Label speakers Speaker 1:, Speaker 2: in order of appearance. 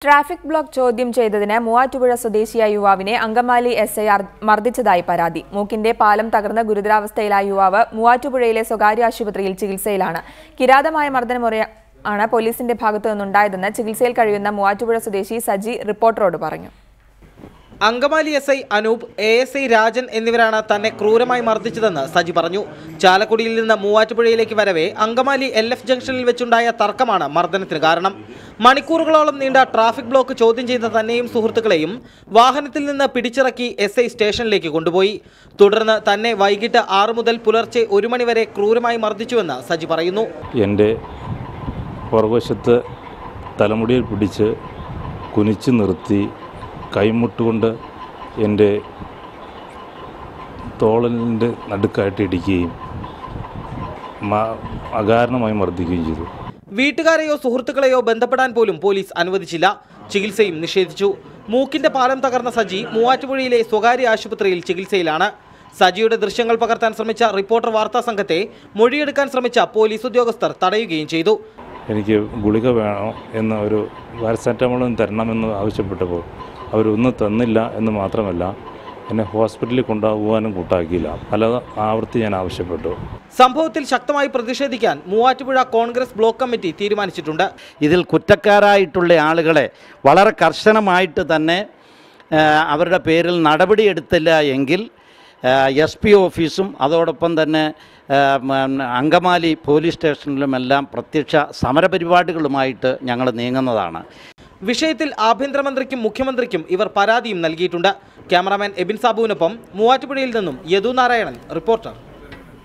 Speaker 1: Traffic block ചോദ്യം ചെയ്തതിന് മൂവാറ്റുപുഴ സ്വദേശിയായ യുവാവിനെ അങ്കമാലി എസ്ഐ മർദ്ദിച്ചതായി പരാതി. മൂക്കിന്റെ പാലം തകർന്ന ഗുരുതരാവസ്ഥയിലായ യുവാവ് മൂവാറ്റുപുഴയിലെ സ്വകാര്യ ആശുപത്രിയിൽ ചികിത്സയിലാണ്. കിരാതമായ മർദ്ദനമുറയാണ് പോലീസിന്റെ ഭാഗത്തുനിന്നുണ്ടായതെന്ന് ചികിത്സയിൽ കഴിയുന്ന മൂവാറ്റുപുഴ സ്വദേശി സജി റിപ്പോർട്ടറോട് പറഞ്ഞു.
Speaker 2: അങ്കമാലി എസ്ഐ അനൂപ്, ASI രാജൻ എന്നിവരാണ് തന്നെ ക്രൂരമായി മർദ്ദിച്ചതെന്ന് സജി പറഞ്ഞു. ചാലക്കുടിയിൽ നിന്ന് മൂവാറ്റുപുഴയിലേക്ക് വരവേ അങ്കമാലി LF ജംഗ്ഷനിൽ വെച്ചുണ്ടായ തർക്കമാണ് മർദ്ദനത്തിന് കാരണം. മണിക്കൂറുകളോളം നീണ്ട ട്രാഫിക് ബ്ലോക്ക് ചോദ്യം ചെയ്ത തന്നെയും സുഹൃത്തുക്കളെയും വാഹനത്തിൽ നിന്ന് പിടിച്ചിറക്കി SI സ്റ്റേഷനിലേക്ക് കൊണ്ടുപോയി. തുടർന്ന് തന്നെ വൈകിട്ട് 6 മുതൽ പുലർച്ചെ 1 മണി വരെ ക്രൂരമായി മർദ്ദിച്ചുവെന്ന് സജി പറയുന്നു.
Speaker 3: എൻ്റെ പുറകുവശത്ത് തലമുടിയിൽ പിടിച്ച് കുനിച്ചു നിർത്തി കൈമുട്ടുകൊണ്ട് എൻ്റെ തോളിൻ്റെ നടുക്കായിട്ട് ഇടിക്കുകയും അകാരണമായി മർദ്ദിക്കുകയും ചെയ്തു.
Speaker 2: വീട്ടുകാരെയോ സുഹൃത്തുക്കളെയോ ബന്ധപ്പെടാൻ പോലും പോലീസ് അനുവദിച്ചില്ല. ചികിത്സയും നിഷേധിച്ചു. മൂക്കിന്റെ പാലം തകർന്ന സജി മൂവാറ്റുപുഴയിലെ സ്വകാര്യ ആശുപത്രിയിൽ ചികിത്സയിലാണ്. സജിയുടെ ദൃശ്യങ്ങൾ പകർത്താൻ ശ്രമിച്ച റിപ്പോർട്ടർ വാർത്താ സംഘത്തെ മൊഴിയെടുക്കാൻ ശ്രമിച്ച പോലീസ് ഉദ്യോഗസ്ഥർ തടയുകയും ചെയ്തു.
Speaker 3: എനിക്ക് ഗുളിക വേണോ എന്ന ഒരു പാരസെറ്റമോളും തരണമെന്ന് ആവശ്യപ്പെട്ടപ്പോൾ അവരൊന്നും തന്നില്ല എന്ന് മാത്രമല്ല, എന്നെ ഹോസ്പിറ്റലിൽ കൊണ്ടുപോകാനും കൂട്ടാക്കിയില്ല. പല ആവർത്തി ഞാൻ ആവശ്യപ്പെട്ടു.
Speaker 2: സംഭവത്തിൽ ശക്തമായി പ്രതിഷേധിക്കാൻ മൂവാറ്റുപുഴ കോൺഗ്രസ് ബ്ലോക്ക് കമ്മിറ്റി തീരുമാനിച്ചിട്ടുണ്ട്.
Speaker 4: ഇതിൽ കുറ്റക്കാരായിട്ടുള്ള ആളുകളെ വളരെ കർശനമായിട്ട് തന്നെ അവരുടെ പേരിൽ നടപടിയെടുത്തില്ല എങ്കിൽ SP ഓഫീസും അതോടൊപ്പം തന്നെ അങ്കമാലി പോലീസ് സ്റ്റേഷനിലുമെല്ലാം പ്രത്യക്ഷ സമരപരിപാടികളുമായിട്ട് ഞങ്ങൾ നീങ്ങുന്നതാണ്.
Speaker 2: വിഷയത്തിൽ ആഭ്യന്തരമന്ത്രിക്കും മുഖ്യമന്ത്രിക്കും ഇവർ പരാതിയും നൽകിയിട്ടുണ്ട്. ക്യാമറാമാൻ എബിൻ സാബുവിനൊപ്പം മൂവാറ്റുപുഴയിൽ നിന്നും യദു നാരായണൻ, റിപ്പോർട്ടർ.